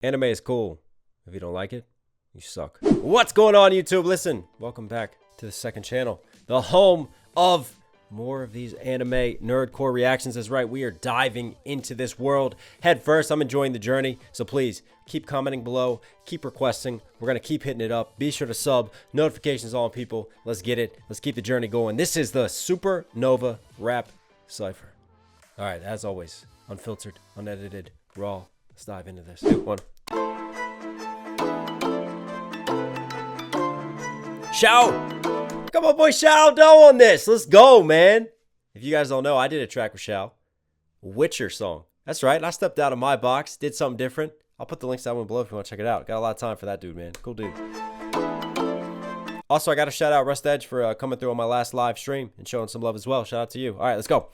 Anime is cool. If you don't like it, you suck. What's going on, YouTube? Listen, welcome back to the second channel, the home of more of these anime nerdcore reactions. That's right, we are diving into this world head first. I'm enjoying the journey, so please keep commenting below, keep requesting. We're gonna keep hitting it up. Be sure to sub, notifications on, people. Let's get it. Let's keep the journey going. This is the Supernova Rap Cypher. All right, as always, unfiltered, unedited, raw. Let's dive into this. One. Shao! Come on, boy, Shao Doe on this. Let's go, man. If you guys don't know, I did a track with Shao. Witcher song. That's right. I stepped out of my box, did something different. I'll put the links down below if you want to check it out. Got a lot of time for that dude, man. Cool dude. Also, I got to shout out Rustage for coming through on my last live stream and showing some love as well. Shout out to you. All right, let's go.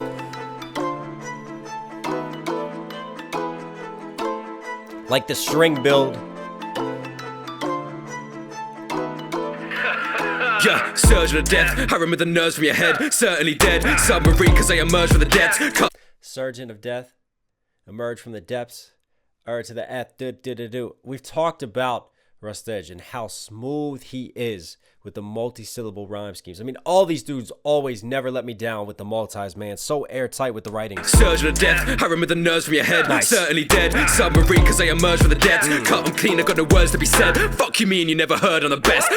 Like the string build. Yeah, surgeon of death. I remember the nerves from your head. Certainly dead. Submarine because I emerged from the depths. Surgeon of death. Emerge from the depths. To the F. We've talked about Rustage and how smooth he is with the multi-syllable rhyme schemes. I mean, all these dudes always never let me down with the multis, man. So airtight with the writing. Surgeon of death. I remember the nerves from your head. Nice. Certainly dead. Submarine because I emerged from the depths. Cut them clean. I got no words to be said. Fuck you mean you never heard on the best.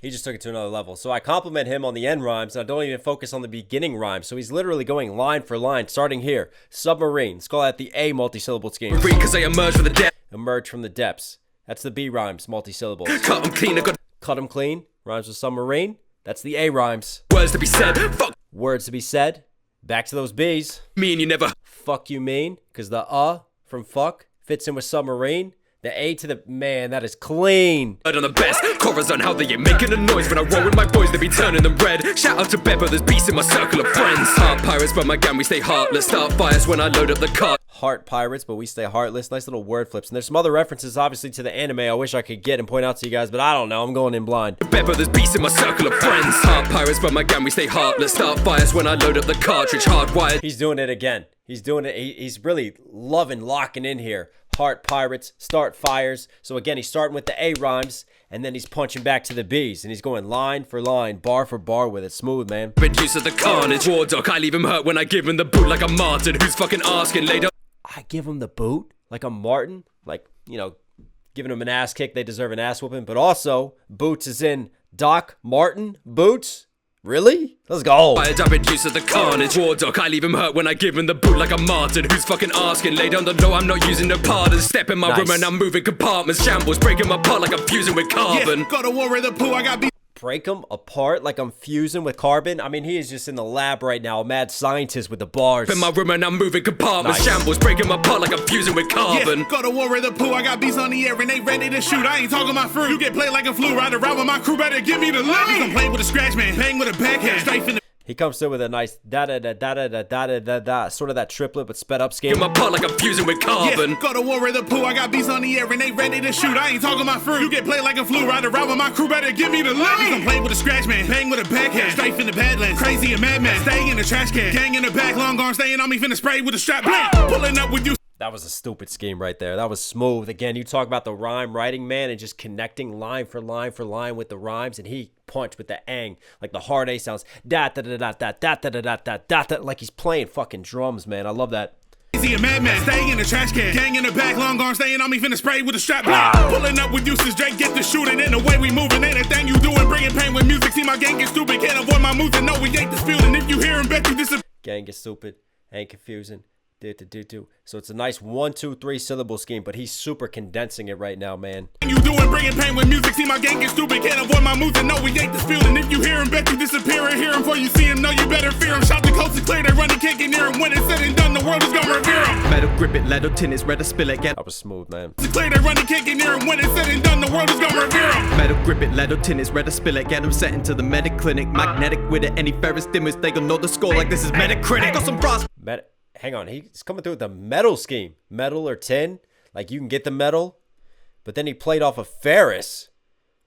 He just took it to another level. So I compliment him on the end rhymes, and I don't even focus on the beginning rhymes. So he's literally going line for line, starting here. Submarine. Let's call that the A multi-syllable scheme. Because I emerged from the depths. Emerge from the depths. That's the B rhymes, multi-syllables. Cut them clean. I got cut them clean. Rhymes with submarine. That's the A rhymes. words to be said. Fuck Words to be said. Back to those B's. mean you never. Fuck you mean. Because the from fuck fits in with submarine. The A to the man, that is clean. Heard on the best. Chorus on how they ain't making a noise when I roll with my boys. They be turning them red. Shout out to Beppo, there's beasts in my circle of friends. Heart pirates, but my gang we stay heartless. Start fires when I load up the cart. Heart pirates, but we stay heartless. Nice little word flips. And there's some other references, obviously, to the anime I wish I could get and point out to you guys, but I don't know. I'm going in blind. Beppo, there's beasts in my circle of friends. Heart pirates, but my gang we stay heartless. Start fires when I load up the cartridge. Hardwired. He's doing it again. He's doing it. He's really loving locking in here. Heart pirates, start fires. So again, he's starting with the A rhymes, and then he's punching back to the B's, and he's going line for line, bar for bar with it. Smooth, man. Reduce of the carnage. War dog, I leave him hurt when I give him the boot like a Martin. Who's fucking asking? Later. I give him the boot like I'm Martin, like, you know, giving him an ass kick. They deserve an ass whooping, but also Boots is in Doc Martin Boots. Really? Let's go. I reduce of the carnage. War dog, I leave him hurt when I give him the boot like a Martin. Who's fucking asking? Lay down the low, I'm not using no pardon. Step in my room and I'm moving compartments. Shambles, breaking my apart like I'm fusing with carbon. Yeah, go to war with the poo, I got beat. Break them apart like I'm fusing with carbon. I mean, he is just in the lab right now, a mad scientist with the bars. In my room and I'm moving compartments. Nice. Shambles, breaking my apart like I'm fusing with carbon. Yeah, go to war with the poo, I got beats on the air and they ready to shoot. I ain't talking my fruit. You get played like a flu, ride around with my crew, better give me the loot. You can play with a scratch man, bang with a backhand, straight in the. He comes through with a nice da-da-da-da-da-da-da-da-da, sort of that triplet, but sped up scheme. In my apart like I'm fusing with carbon. Yeah, go to war with the poo, I got beats on the air and they ready to shoot. I ain't talking my fruit. You get played like a flu, ride around with my crew, better give me the loot. You can play with a scratch man, bang with a backhand, straight in the badlands, crazy and madman, stay in the trash can, gang in the back, long arm staying on me, finna spray with a strap, bang, pulling up with you. That was a stupid scheme right there. That was smooth. Again, you talk about the rhyme writing, man, and just connecting line for line for line with the rhymes, and he punched with the ang, like the hard A sounds, da da da da da da da da da da da, like he's playing fucking drums, man. I love that. See a madman, stay in the trash can, gang in the back, long arm staying on me, finna spray with a strap, bang, pulling up with uses, Drake get the shooting, and the way we moving, ain't a thing you doing, bringing pain with music. See my gang get stupid, can't avoid my moves, and no, we ain't disputing. If you hear him, bet you disappear. Gang get stupid, ain't confusing. So it's a nice 1, 2, 3 syllable scheme, but he's super condensing it right now, man. You doing bringing pain with music. See my gang get stupid, can't avoid my moves, and no, we ain't disputing. If you hear him, bet you disappear. And hear him before you see him, know you better fear him. Shout the coast and clear, they running, can't get near him. When it's said and done, the world is gonna revere him. Metal grip it, leather tin is red to spill it, get. That was smooth, man. Clear, they running, can't get near him. When it's said and done, the world is gonna revere him. Metal grip it, leather tin is red to spill it, get them sent into the medic clinic. Magnetic with it, any ferrous dimmers, they gon' know the score like this is Metacritic. Got some bras. Hang on, he's coming through with the metal scheme. Metal or tin, like you can get the metal, but then he played off of Ferris,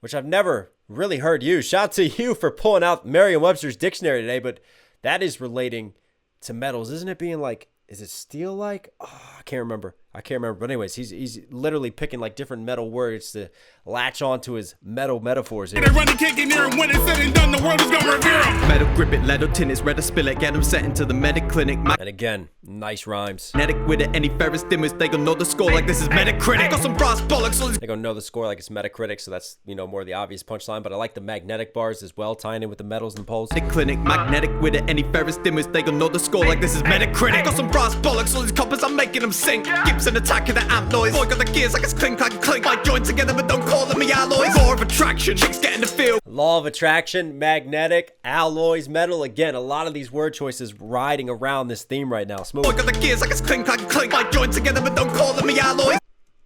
which I've never really heard used. Shout out to you for pulling out Merriam-Webster's dictionary today, but that is relating to metals. Isn't it being like, is it steel like? Oh, I can't remember. I can't remember, but anyways, he's literally picking like different metal words to latch onto his metal metaphors here. They run the kick in here, and when it's said and done, the world is gonna revere them. Metal grip it, lead tin it's red to spill it, get them set into the Metaclinic. And again, nice rhymes. Magnetic with it, any ferrous dimmers, they gon' know the score like this is Metacritic. Got some brass bollocks on this. They're gonna know the score like it's Metacritic, so that's, you know, more the obvious punchline, but I like the magnetic bars as well, tying in with the metals and the poles. Clinic, magnetic with it, any ferrous dimmers, they gon' know the score like this is Metacritic. Got some brass bollocks on these coppers, I'm making them sink. Gibson attacking the amp noise. Boy got the gears like it's clink, clank, clink. My join together, but don't call them me alloys. Law of attraction, chicks getting the feel. Law of attraction, magnetic, alloys, metal. Again, a lot of these word choices riding around this theme right now. Smooth. Boy got the gears like it's clink, clank, clink. My join together, but don't call them me alloys.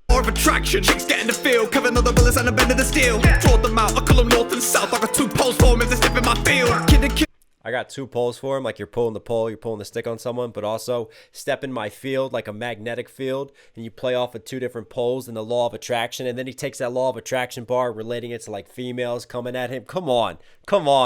Law of attraction, chicks getting the feel. Covering all the bullets and a bend of the steel. Draw them out, I call them north and south. I got 2 poles for them if they step in my field. Kid. I got 2 poles for him, like you're pulling the pole, you're pulling the stick on someone, but also step in my field like a magnetic field, and you play off of 2 different poles in the law of attraction, and then he takes that law of attraction bar, relating it to like females coming at him. Come on,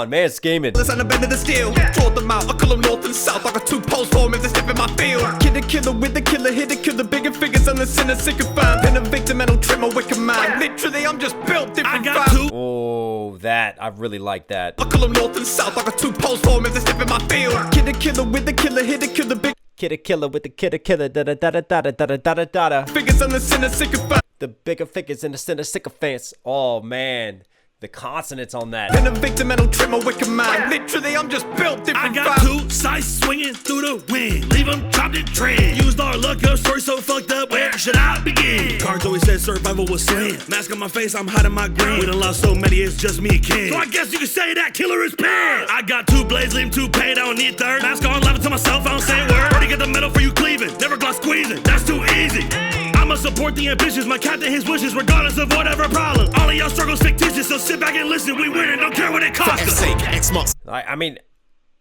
man, scheming. And a bend of the steel. Draw them out, I call them north and south. I got 2 poles for them if they step in my field. Kid a killer with the killer, hit a kill the bigger figures on the sinner, sycophant. Been a victim and don't trim a wicked man. Literally, I'm just built different. I got 2. Oh, that, I really like that. I call them north and south. I got 2 poles for them if they step in my field. Kid a killer with the killer, hit a kill the big. Kid a killer with the kid a killer, da da da da da da da da da da. Figures on the sinner, sycophant. The bigger figures in the center, sycophants. Oh man, the consonants on that. Been a victim and don't trim a wicked man. Literally, I'm just built different. I got 2 sights swinging through the wind, leave them chopped and trimmed. Used our luck up, story so fucked up, where should I begin? Cards always said survival was sin. Mask on my face, I'm hiding my grin. We done lost so many, it's just me and Ken. So I guess you could say that killer is pissed. I got 2 blades, leave 2 paid, I don't need 3rd. Mask on, laughing to myself, I don't say a word. Already get the medal for you cleaving, never gloss squeezing, that's too easy. I'ma support the ambitions, my captain his wishes, regardless of whatever problem. All of y'all struggles fictitious, so sit back and listen. We winning, don't care what it costs us. I mean,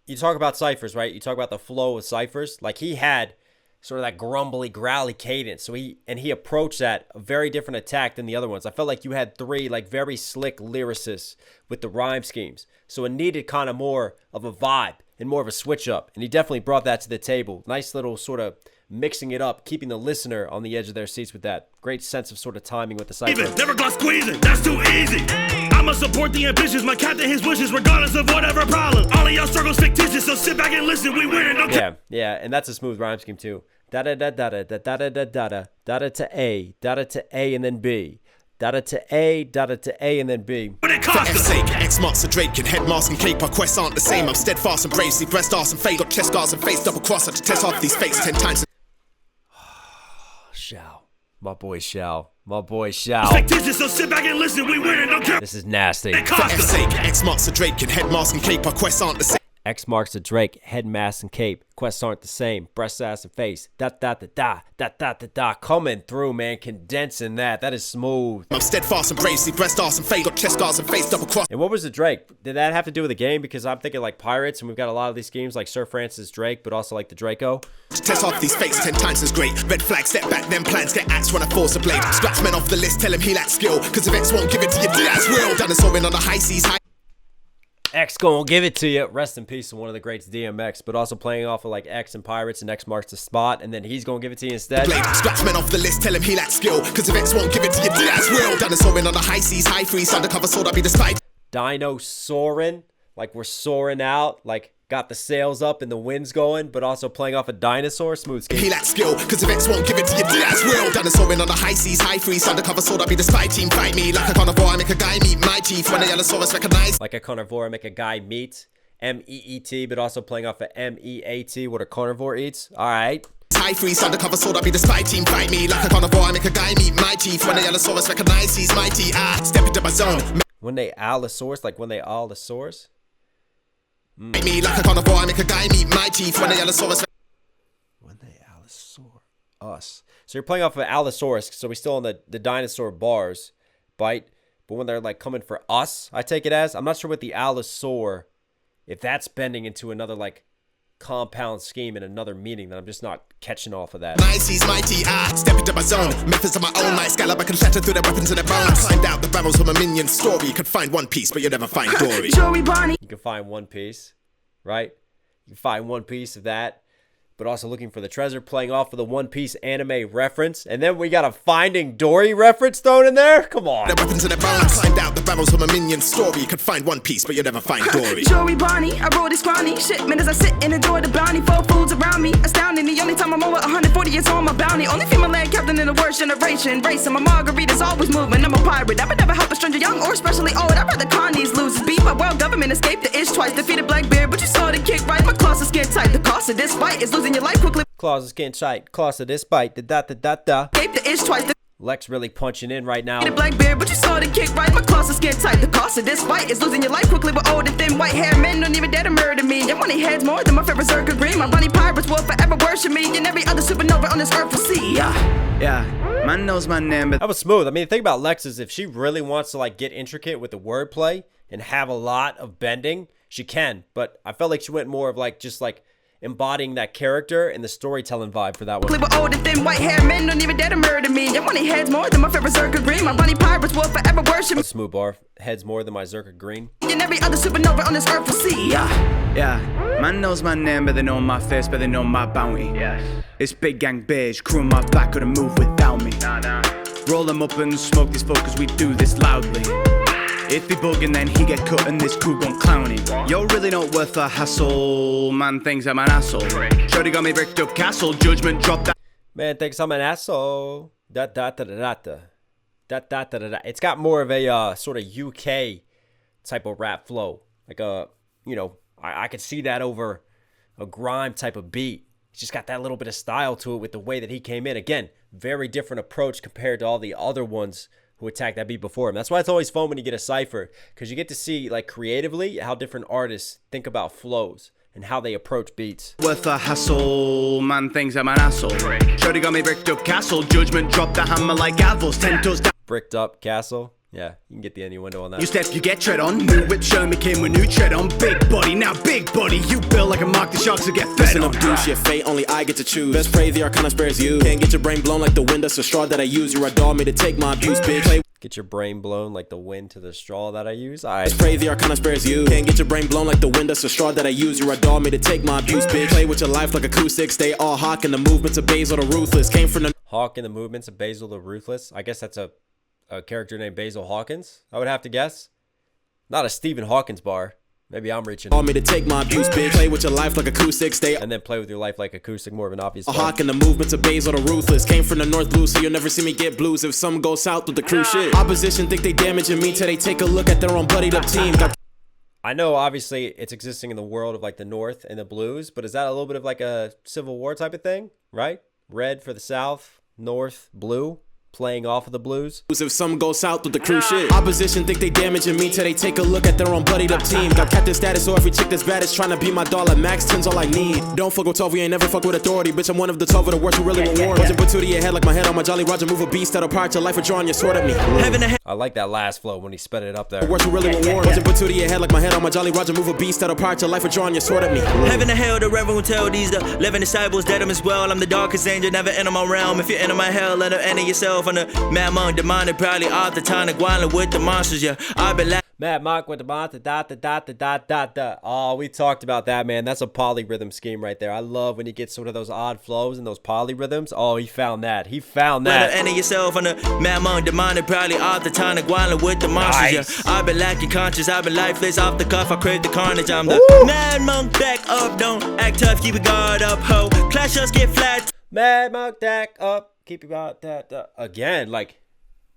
you talk about ciphers, right? You talk about the flow of ciphers. Like he had sort of that grumbly, growly cadence. So he approached that a very different attack than the other ones. I felt like you had 3 like very slick lyricists with the rhyme schemes. So it needed kind of more of a vibe and more of a switch up. And he definitely brought that to the table. Nice little sort of mixing it up, keeping the listener on the edge of their seats with that great sense of sort of timing with the cipher. Never gloss squeezing, that's too easy. I'ma support the ambitions, my captain his wishes, regardless of whatever problem. All of y'all struggles fictitious, so sit back and listen. We winning, don't care. Yeah, and that's a smooth rhyme scheme too. Da da da da da da da da da da da da to A, and then B. Data to A, and then B. But it costs For F's sake, X marks a Drake and head mask and cape. Our quests aren't the same. I'm steadfast and brave, see breast, arse and fate. Got chest guards and face double cross. I to test off these fakes 10 times. Shao. My boy Shao. Fictitious, so sit back and listen. We winning, don't care. This is nasty. It For costs F's us. sake, X marks a Drake and head mask and cape. Our quests aren't the same. X marks a Drake, head, mask, and cape. Quests aren't the same. Breast, ass, and face. Da da da da da da da da. Coming through, man. Condensing that. That is smooth. I'm steadfast and brave, see breast, arse and fate. Got chest guards and face double cross. And what was the Drake? Did that have to do with the game? Because I'm thinking like pirates, and we've got a lot of these schemes like Sir Francis Drake, but also like the Draco. To test off these fakes 10 times as great. Red flag, step back, then plans get axed when I force a blade. Scratch men off the list, tell him he lacks skill. Cause if X won't give it to you, do as will. Dinosaur on the high seas, high. X gonna give it to you. Rest in peace to one of the greats, DMX, but also playing off of like X and Pirates, and X marks the spot, and then he's gonna give it to you instead. Blade. Scratch men off the list, tell him he lacks skill. Cause if X won't give it to you, do as will. Dinosaur on the high seas, high freeze, undercover sword, I'll be the spy. Dino soaring, like we're soaring out, like got the sails up and the wind's going, but also playing off a dinosaur. Smooth scheme. He lacks skill, cause if X won't give it to you, do as will. Dinosaur on the high seas, high freeze, undercover sword, I'll be the spy team. Fight me like a carnivore, I make a guy meet my teeth. When the Allosaurus recognize. Like a carnivore, make a guy meet. M-E-E-T, but also playing off of M-E-A-T, what a carnivore eats. All right. High freeze, undercover sword, I'll be the spy team. Fight me like a carnivore, I make a guy meet my teeth. When the Allosaurus recognize he's mighty, step into my zone. When they Allosaurus, like when they Allosaurus? Fight me like a carnivore, I make a guy meet my teeth. When the Allosaurus. When they Allosaur us. So you're playing off of Allosaurus, so we still on the dinosaur bars, bite. But when they're like coming for us, I take it as. I'm not sure what the Allosaur, if that's bending into another like compound scheme and another meaning that I'm just not catching off of that. Nice, he's mighty, step into my zone. Methods of my own, my scallop, I can shatter through their weapons and their bones. Climbed out the barrels from a minion story. You could find one piece, but you'll never find Dory. You can find one piece, right? You can find one piece of that. but also looking for the treasure, playing off of the One Piece anime reference. And then we got a Finding Dory reference thrown in there? Come on. The weapons in the bones. Climbed out the barrels from a minion story. You could find One Piece, but you'll never find Dory. Joey Bonnie, I roll this scrawny shipment as I sit and enjoy the bounty. 4 foods around me, astounding. The only time I'm over 140 is on my bounty. Only female land captain in the worst generation. Racing, my margarita's always moving. I'm a pirate. I would never help a stranger, young or especially old. I'd rather con these losers. Beat my world government, escape the ish twice. Defeated Blackbeard, but you saw the kick right. My claws are skin tight. The cost of this fight is losing your life quickly. Claws is getting tight. Claws of this bite. Da-da-da-da-da. Escape the ish twice. Lex really punching in right now. Blackbeard, but you saw the kick right. My claws are skin tight. The cost of this fight is losing your life quickly. With old and thin white hair men don't even dare to murder me. Your money heads more than my favorite Berserker green. My bunny pirates will forever worship me, and every other supernova on this earth will see. Yeah, man knows my name, but That was smooth. I mean, the thing about Lex is if she really wants to like get intricate with the wordplay and have a lot of bending, she can. But I felt like she went more of like just like embodying that character and the storytelling vibe for that one. With old and thin white hair men don't even dare to murder me. Your money heads more than my favorite Berserker green. My bunny pirates will forever worship me. A smooth bar. Heads more than my Zerka green. And every other supernova on this earth will see. yeah, man knows my name, but they know my face, but they know my bounty. Yes, it's big gang beige, crew on my back, couldn't move without me. Roll them up and smoke these folk, cause we do this loudly. If he bugging, then he get cut and this crew gon' clown him. You're really not worth the hassle. Man thinks I'm an asshole. Shorty got me bricked up castle. Judgment dropped that. Man thinks I'm an asshole. Da da da da da da. Da da da da da. It's got more of a sort of UK type of rap flow. Like a, you know, I could see that over a grime type of beat. It's just got that little bit of style to it with the way that he came in. Again, very different approach compared to all the other ones who attacked that beat before him. That's why it's always fun when you get a cypher, because you get to see like creatively how different artists think about flows and how they approach beats. Worth the hassle. Man thinks I'm an asshole. Shorty got me bricked up castle. Judgment dropped the hammer like avils. 10 toes down. Bricked up castle. Yeah, you can get the innuendo on that. You step, you get tread on. New whip, show me came with new tread on. Big body, now big body. You build like a mark, the sharks will get fed on. Abuse your fate, only I get to choose. Best pray the arcana spares you. Can't get your brain blown like the wind, that's the straw that I use. You're a dog made to take my abuse, bitch. Play. Get your brain blown like the wind to the straw that I use. Alright. Best pray the arcana spares you. Can't get your brain blown like the wind, that's the straw that I use. You're a dog made to take my abuse, bitch. Play with your life like acoustics. Stay all hawk in the movements of Basil the Ruthless. Came from the Hawk in the movements of Basil the Ruthless. I guess that's a character named Basil Hawkins, I would have to guess. Not a Stephen Hawkins bar. Maybe I'm reaching. All me to take my abuse, bitch. Play with your life like acoustic. Stay and then play with your life like acoustic, more of an obvious a hawk in the movements of Basil the Ruthless. Came from the North Blue, so you'll never see me get blues if some go south with the crew shit. Opposition think they damaging me till they take a look at their own buddied up team. I know obviously it's existing in the world of like the North and the Blues, but is that a little bit of like a Civil War type of thing, right? Red for the South, North, blue, playing off of the Blues. If some go south with the crew shit. Opposition think they damaging me till they take a look at their own buddied up team. Got captain status, so every chick that's bad is trying to be my dollar. Max 10's all I need. Don't fuck with 12, we ain't never fuck with authority. Bitch, I'm one of the 12 of the worst who really reward. Watching put two to your head like my head on my Jolly Roger. Move a beast that'll prior to life for drawing your sword at me. I like that last flow when he sped it up there. The worst who really reward. Watching put two to your head like my head on my Jolly Roger. Move a beast that'll prior to life for drawing your sword at me. Heaven and hell, the reverend will tell these the living disciples dead them as well. I'm the darkest angel, never enter my realm. If you enter my hell, let her enter yourself. I'm the mad monk, demonic, probably all the time, guiling with the monsters, yeah. I've been Mad Monk with the monster, da. Oh, we talked about that, man. That's a polyrhythm scheme right there. I love when you get sort of those odd flows and those polyrhythms. Oh, he found that. He found that. Enter yourself on the mad monk, demonic, probably all the time, guiling with the monsters, yeah. I've been lacking conscious, I've been lifeless, off the cuff, I crave the carnage. I'm the mad monk, back up, don't act tough, keep your guard up, ho. Clash us, get flat. Mad Monk, back up, keep your guard that. Again, like,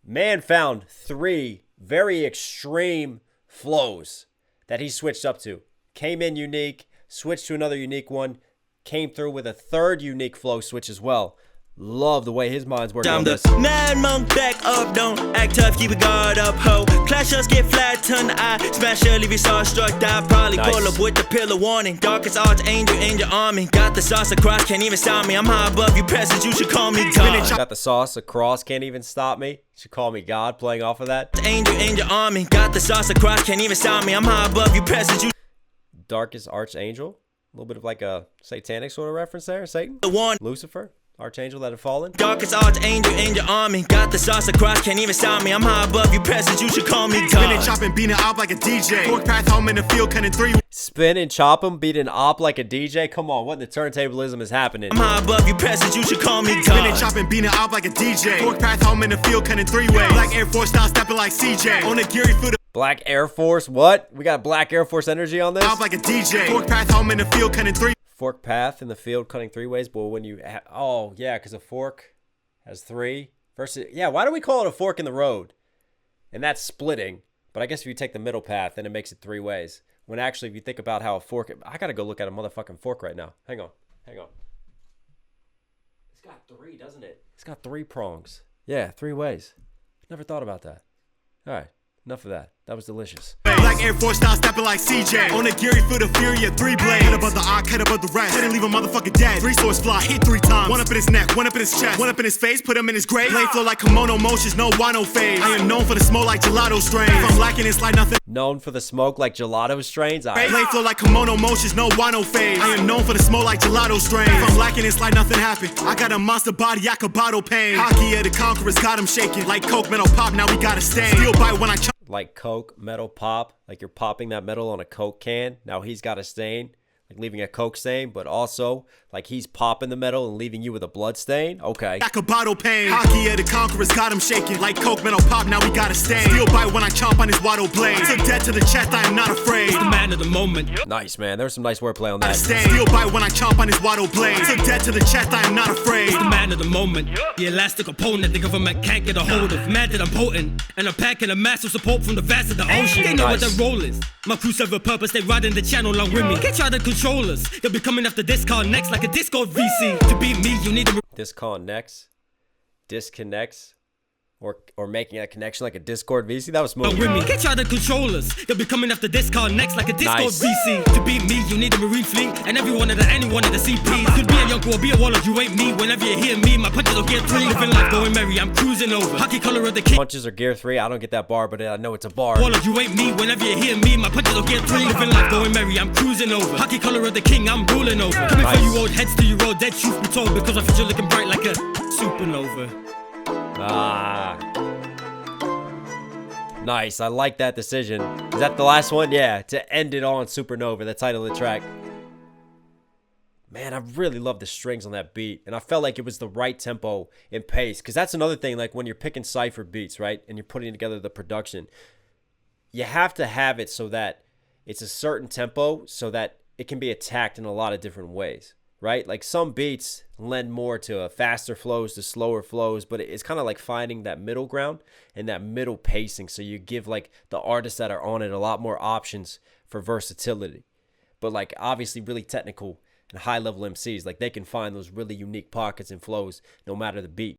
man found 3 very extreme flows that he switched up to. Came in unique, switched to another unique one, came through with a 3rd unique flow switch as well. Love the way his mind's working on this. Mad monk, back up, don't act tough, keep your guard up, ho. Clash us, get flat, turn the eye, smash early, be saw struck, die, probably pull up with the pillar warning. Darkest archangel in your army, got the sauce across, can't even stop me. I'm high above your presence, you should call me God. Got the sauce across, can't even stop me. You should call me God, playing off of that. Angel in your army, got the sauce across, can't even stop me. I'm high above your presence, you. Darkest archangel, a little bit of like a satanic sort of reference there. Satan, the one, Lucifer. Archangel that had fallen. Darkest archangel in your army. Got the sauce across, can't even stop me. I'm high above your presence, you should call me God. Spinning, chopping, beating up like a DJ. Fork path home in the field, cutting 3. Spin and chop him, beat an op like a DJ. Come on, what in the turntablism is happening? I'm high above your presence, you should call me God. Spinning, chopping, beating up like a DJ. Fork path home in the field, cutting 3 ways. Black Air Force style, stepping like CJ. On a Geary through the Black Air Force, what? We got Black Air Force energy on this? up like a DJ. Fork path home in the field, cutting 3. Fork path in the field, cutting 3 ways. But when you, oh yeah, because a fork has 3 versus, yeah. Why do we call it a fork in the road? And that's splitting. But I guess if you take the middle path, then it makes it 3 ways. When actually, if you think about how a fork, I gotta go look at a motherfucking fork right now. Hang on. It's got 3, doesn't it? It's got 3 prongs. Yeah, 3 ways. Never thought about that. All right, enough of that. That was delicious. Black Air Force style, stepping like CJ. On a Geary through the fury of 3 blades. Cut above the eye, cut above the rest. Couldn't leave a motherfucker dead. 3 swords fly, hit 3 times. 1 up in his neck, 1 up in his chest, 1 up in his face, put him in his grave. Blade flow like kimono motions, no wino phase. I am known for the smoke like gelato strains. If I'm lacking, it's like nothing. Known for the smoke like gelato strains. All right. Blade flow like kimono motions, no wino phase. I am known for the smoke like gelato strains. If I'm lacking, it's like nothing happened. I got a monster body, I could bottle pain. Hockey of the conquerors got him shaking. Like coke, metal pop, now we got a stain. Steel bite when I chop. Like Coke, metal pop, like you're popping that metal on a Coke can. Now he's got a stain, like leaving a Coke stain, but also like he's popping the metal and leaving you with a blood stain. Okay. Like a bottle pain. Hockey of the conquerors got him shaking. Like coke, metal pop, now we got a stain. Steel bite when I chomp on his waddle blade. Took dead to the chest, I am not afraid. The man of the moment. Nice, man. There's some nice wordplay on that. Steel bite when I chomp on his waddle blade. Took dead to the chest, I am not afraid. The man of the moment. The elastic opponent. The government can't get a hold of. Mad that I'm potent. And I'm packing a massive support from the vast of the ocean. They know what their role is. My crew serve a purpose. They riding the channel along with me. Can't try to control us. They'll be coming after this car next like a Discord VC. To beat me, you need to disconnects, or making a connection like a Discord VC. That was smooth. with me. Can't try to control us. They'll be coming after this car next like a Discord Nice. VC. To beat me, you need a Marine fleet and any one of the CPs. Could be a young or be a wallet, you ain't me. Whenever you hear me, my punches will get 3. Living life going merry, I'm cruising over. Hockey color of the king. Punches are gear 3. I don't get that bar, but I know it's a bar. Wallet, you ain't me. Whenever you hear me, my punches will get 3. Living life going merry, I'm cruising over. Hockey color of the king, I'm ruling over. Coming for you old heads to you old dead, truth be told, because I future looking bright like a supernova. Ah. Nice. I like that decision. Is that the last one? Yeah. To end it on Supernova, the title of the track. Man, I really love the strings on that beat. And I felt like it was the right tempo and pace. Because that's another thing, like when you're picking CYPHER beats, right? And you're putting together the production. You have to have it so that it's a certain tempo so that it can be attacked in a lot of different ways, right? Like some beats lend more to faster flows, to slower flows, but it's kind of like finding that middle ground and that middle pacing. So you give like the artists that are on it a lot more options for versatility. But like obviously really technical and high level MCs, like they can find those really unique pockets and flows no matter the beat.